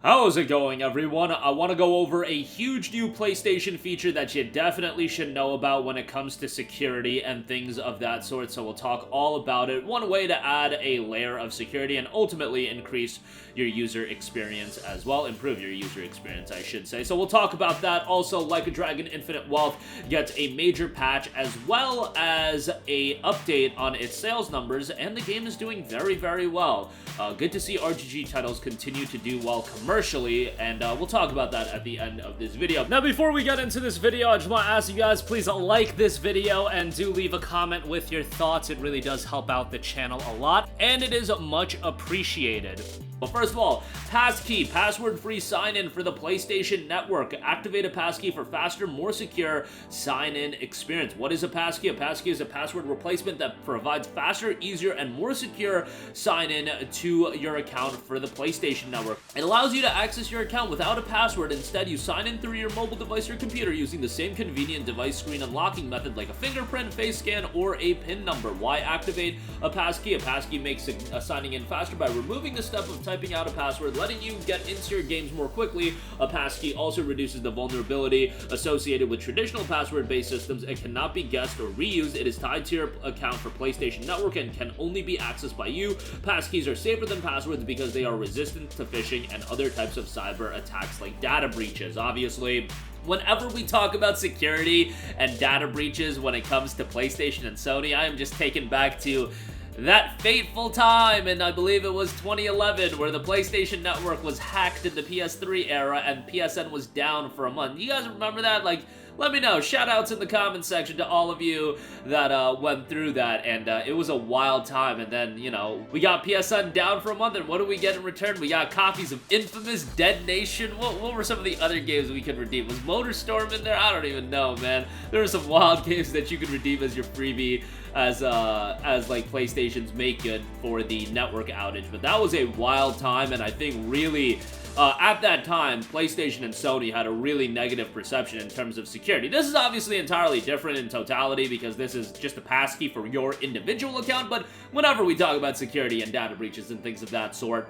How's it going, everyone? I want to go over a huge new PlayStation feature that you definitely should know about when it comes to security and things of that sort, so we'll talk all about it. One way to add a layer of security and ultimately increase your user experience as well. Improve your user experience, I should say. So we'll talk about that. Also, Like a Dragon Infinite Wealth gets a major patch as well as a update on its sales numbers, and the game is doing very, very well. Good to see RGG titles continue to do well commercially, and we'll talk about that at the end of this video. Now, before we get into this video, I just want to ask you guys, please like this video and do leave a comment with your thoughts. It really does help out the channel a lot, and it is much appreciated. But first of all, passkey, password-free sign-in for the PlayStation Network. Activate a passkey for faster, more secure sign-in experience. What is a passkey? A passkey is a password replacement that provides faster, easier, and more secure sign-in to your account for the PlayStation Network. It allows you to access your account without a password. Instead, you sign in through your mobile device or computer using the same convenient device screen unlocking method like a fingerprint, face scan, or a PIN number. Why activate a passkey? A passkey makes signing in faster by removing the step of typing out a password, letting you get into your games more quickly. A passkey also reduces the vulnerability associated with traditional password-based systems. It cannot be guessed or reused. It is tied to your account for PlayStation Network and can only be accessed by you. Passkeys are safer than passwords because they are resistant to phishing and other types of cyber attacks like data breaches. Obviously, whenever we talk about security and data breaches when it comes to PlayStation and Sony, I am just taken back to that fateful time, and I believe it was 2011, where the PlayStation Network was hacked in the PS3 era and PSN was down for a month. You guys remember that? Like, let me know. Shoutouts in the comment section to all of you that went through that, and it was a wild time. And then, you know, we got PSN down for a month, and what do we get in return? We got copies of Infamous, Dead Nation. What were some of the other games we could redeem? Was Motorstorm in there? I don't even know, man. There were some wild games that you could redeem as your freebie as like PlayStation's make good for the network outage. But that was a wild time, and I think really at that time, PlayStation and Sony had a really negative perception in terms of security. This is obviously entirely different in totality because this is just a passkey for your individual account, but whenever we talk about security and data breaches and things of that sort,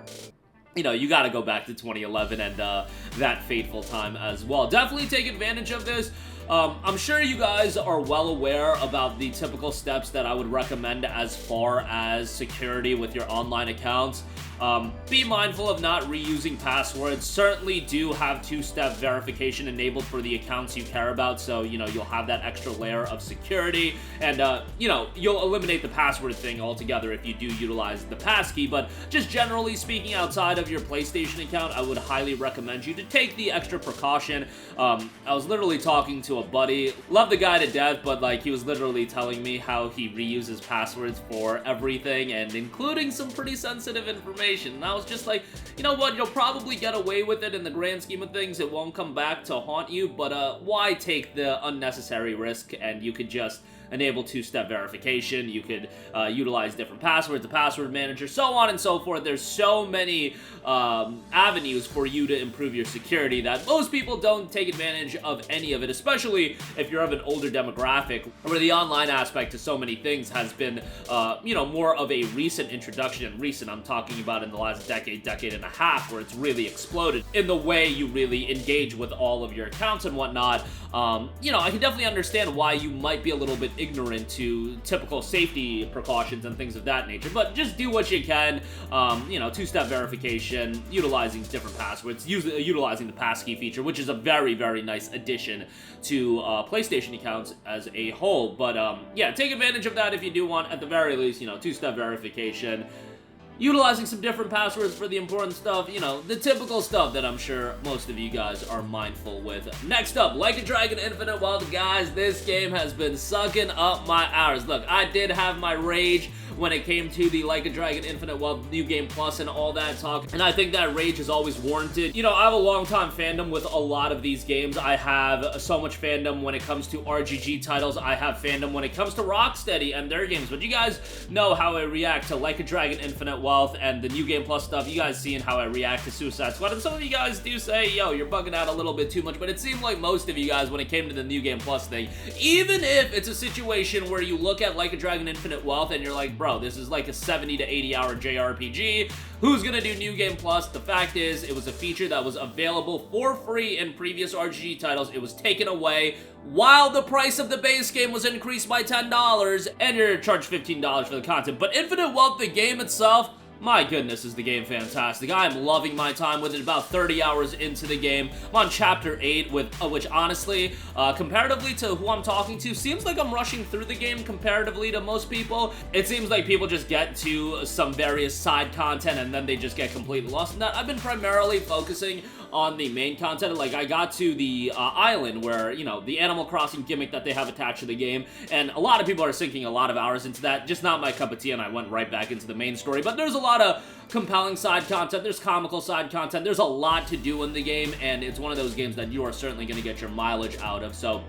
you know, you gotta go back to 2011 and that fateful time as well. Definitely take advantage of this. I'm sure you guys are well aware about the typical steps that I would recommend as far as security with your online accounts. Be mindful of not reusing passwords. Certainly do have two-step verification enabled for the accounts you care about, so, you know, you'll have that extra layer of security, and, you know, you'll eliminate the password thing altogether if you do utilize the passkey. But just generally speaking, outside of your PlayStation account, I would highly recommend you to take the extra precaution. I was literally talking to a buddy, love the guy to death, but, like, he was literally telling me how he reuses passwords for everything, and including some pretty sensitive information. And I was just like, you know what, you'll probably get away with it in the grand scheme of things. It won't come back to haunt you, but why take the unnecessary risk? And you could just enable two-step verification. You could utilize different passwords, the password manager, so on and so forth. There's so many avenues for you to improve your security that most people don't take advantage of any of it, especially if you're of an older demographic where the online aspect to so many things has been, you know, more of a recent introduction. And recent, I'm talking about in the last decade and a half, where it's really exploded in the way you really engage with all of your accounts and whatnot. You know, I can definitely understand why you might be a little bit ignorant to typical safety precautions and things of that nature, but just do what you can. You know, two-step verification, utilizing different passwords, utilizing the passkey feature, which is a very, very nice addition to PlayStation accounts as a whole. But yeah, take advantage of that if you do want, at the very least, you know, two-step verification, utilizing some different passwords for the important stuff, you know, the typical stuff that I'm sure most of you guys are mindful with. Next up, Like a Dragon Infinite Wealth. Guys, this game has been sucking up my hours. Look, I did have my rage when it came to the Like a Dragon Infinite Wealth New Game Plus and all that talk, and I think that rage is always warranted. You know, I have a long-time fandom with a lot of these games. I have so much fandom when it comes to RGG titles. I have fandom when it comes to Rocksteady and their games, but you guys know how I react to Like a Dragon Infinite Wealth and the New Game Plus stuff. You guys seen how I react to Suicide Squad, and some of you guys do say, yo, you're bugging out a little bit too much, but it seemed like most of you guys, when it came to the New Game Plus thing, even if it's a situation where you look at Like a Dragon Infinite Wealth and you're like, bro, this is like a 70 to 80 hour JRPG, who's gonna do New Game Plus? The fact is, it was a feature that was available for free in previous RGG titles. It was taken away while the price of the base game was increased by $10, and you're charged $15 for the content. But Infinite Wealth, the game itself, my goodness, is the game fantastic. I'm loving my time with it. About 30 hours into the game. I'm on Chapter 8, which honestly, comparatively to who I'm talking to, seems like I'm rushing through the game comparatively to most people. It seems like people just get to some various side content and then they just get completely lost in that. I've been primarily focusing on the main content. Like, I got to the island where, you know, the Animal Crossing gimmick that they have attached to the game, and a lot of people are sinking a lot of hours into that. Just not my cup of tea, and I went right back into the main story. But there's a lot of compelling side content, there's comical side content, there's a lot to do in the game, and it's one of those games that you are certainly going to get your mileage out of. So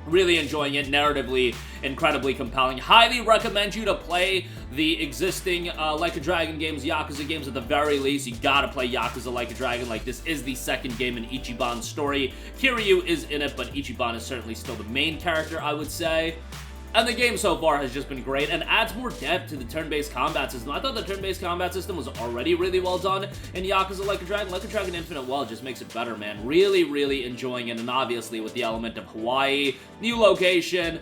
really enjoying it, narratively incredibly compelling. Highly recommend you to play the existing Like a Dragon games, Yakuza games at the very least. You gotta play Yakuza Like a Dragon. Like, this is the second game in Ichiban's story. Kiryu is in it, but Ichiban is certainly still the main character, I would say. And the game so far has just been great and adds more depth to the turn-based combat system. I thought the turn-based combat system was already really well done in Yakuza Like a Dragon. Like a Dragon Infinite Well just makes it better, man. Really, really enjoying it, and obviously with the element of Hawaii, new location,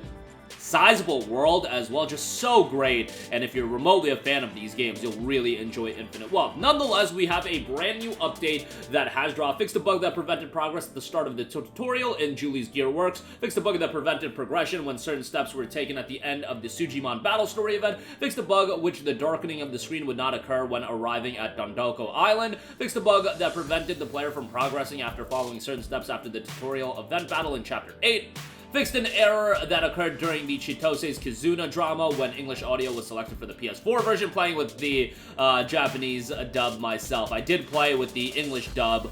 sizable world as well, just so great. And if you're remotely a fan of these games, you'll really enjoy Infinite Wealth. Nonetheless, we have a brand new update that has dropped. Fixed a bug that prevented progress at the start of the tutorial in Julie's Gear Works. Fixed a bug that prevented progression when certain steps were taken at the end of the Sujimon battle story event. Fixed a bug which the darkening of the screen would not occur when arriving at Dondoko Island. Fixed a bug that prevented the player from progressing after following certain steps after the tutorial event battle in Chapter 8. Fixed an error that occurred during the Chitose's Kizuna drama when English audio was selected for the PS4 version, playing with the Japanese dub myself. I did play with the English dub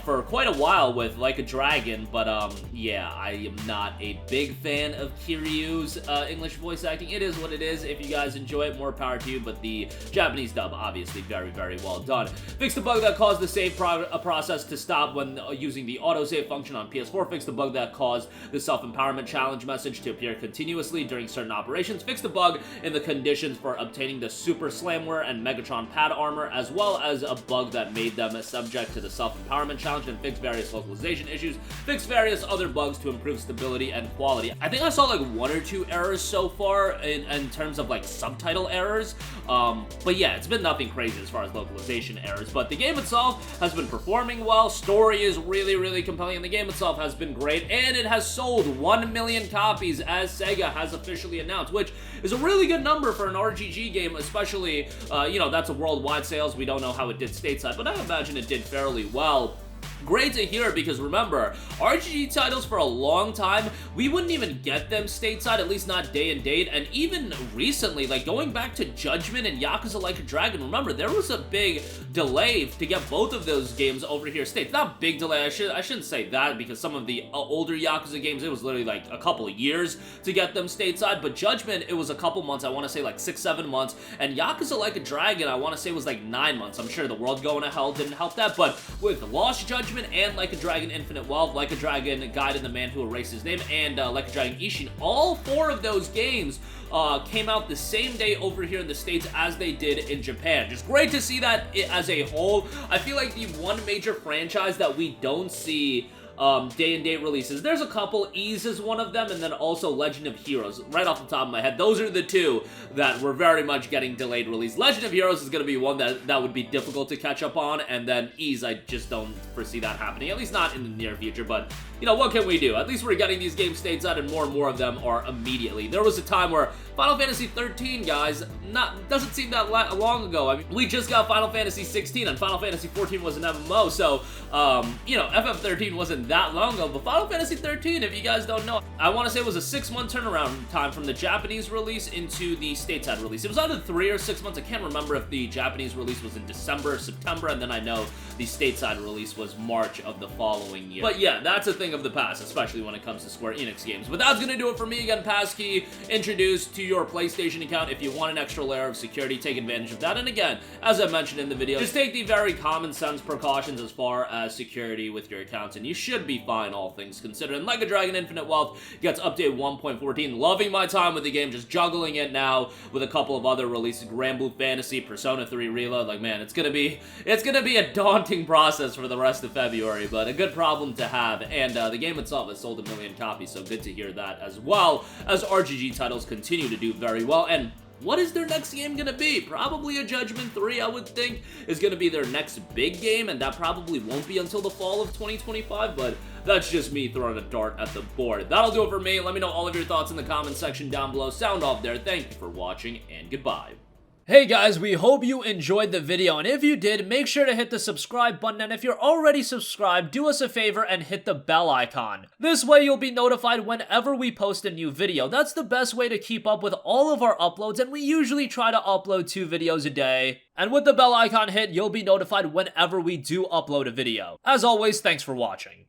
for quite a while with Like a Dragon, but yeah, I am not a big fan of Kiryu's English voice acting. It is what it is. If you guys enjoy it, more power to you, but the Japanese dub, obviously, very, very well done. Fixed a bug that caused the save process to stop when using the autosave function on PS4. Fixed a bug that caused the self-empowerment challenge message to appear continuously during certain operations. Fixed a bug in the conditions for obtaining the Super Slamware and Megatron pad armor, as well as a bug that made them subject to the self-empowerment challenge, and fixed various localization issues. Fixed various other bugs to improve stability and quality. I think I saw like 1 or 2 errors so far in terms of like subtitle errors, but yeah, it's been nothing crazy as far as localization errors. But the game itself has been performing well. Story is really, really compelling, and the game itself has been great, and it has sold 1 million copies, as Sega has officially announced, which is a really good number for an RGG game, especially, you know, that's a worldwide sales. We don't know how it did stateside, but I imagine it did fairly well. Great to hear, because remember, RGG titles for a long time, we wouldn't even get them stateside, at least not day and date, and even recently, like going back to Judgment and Yakuza Like a Dragon, remember, there was a big delay to get both of those games over here states. Not big delay, I shouldn't say that, because some of the older Yakuza games, it was literally like a couple of years to get them stateside, but Judgment, it was a couple months, I want to say like 6-7 months, and Yakuza Like a Dragon, I want to say was like 9 months. I'm sure the world going to hell didn't help that, but with Lost Judgment and Like a Dragon Infinite Wealth, Like a Dragon Guide and the Man Who Erased His Name, and Like a Dragon Ishin, all 4 of those games came out the same day over here in the States as they did in Japan. Just great to see that as a whole. I feel like the one major franchise that we don't see day-and-date releases, there's a couple. Ys is one of them, and then also Legend of Heroes. Right off the top of my head, those are the 2 that were very much getting delayed release. Legend of Heroes is going to be one that would be difficult to catch up on, and then Ys, I just don't foresee that happening, at least not in the near future, but you know, what can we do? At least we're getting these games stateside, and more of them are immediately. There was a time where Final Fantasy 13, guys, doesn't seem that long ago. I mean, we just got Final Fantasy 16, and Final Fantasy 14 was an MMO, so, you know, FF13 wasn't that long ago, but Final Fantasy 13, if you guys don't know, I want to say it was a 6-month turnaround time from the Japanese release into the stateside release. It was either 3 or 6 months. I can't remember if the Japanese release was in December or September, and then I know the stateside release was March of the following year. But yeah, that's a thing of the past, especially when it comes to Square Enix games. But that's gonna do it for me. Again, passkey introduced to your PlayStation account. If you want an extra layer of security, take advantage of that. And again, as I mentioned in the video, just take the very common sense precautions as far as security with your accounts, and you should should be fine, all things considered. And Like a Dragon Infinite Wealth gets update 1.14. Loving my time with the game, just juggling it now with a couple of other releases. Grand Blue Fantasy, Persona 3 Reload. Like, man, it's gonna be a daunting process for the rest of February, but a good problem to have. And the game itself has sold 1 million copies, so good to hear that as well, as RGG titles continue to do very well. And what is their next game gonna be? Probably a Judgment 3, I would think, is gonna be their next big game, and that probably won't be until the fall of 2025, but that's just me throwing a dart at the board. That'll do it for me. Let me know all of your thoughts in the comment section down below. Sound off there. Thank you for watching, and goodbye. Hey guys, we hope you enjoyed the video, and if you did, make sure to hit the subscribe button, and if you're already subscribed, do us a favor and hit the bell icon. This way you'll be notified whenever we post a new video. That's the best way to keep up with all of our uploads, and we usually try to upload 2 videos a day. And with the bell icon hit, you'll be notified whenever we do upload a video. As always, thanks for watching.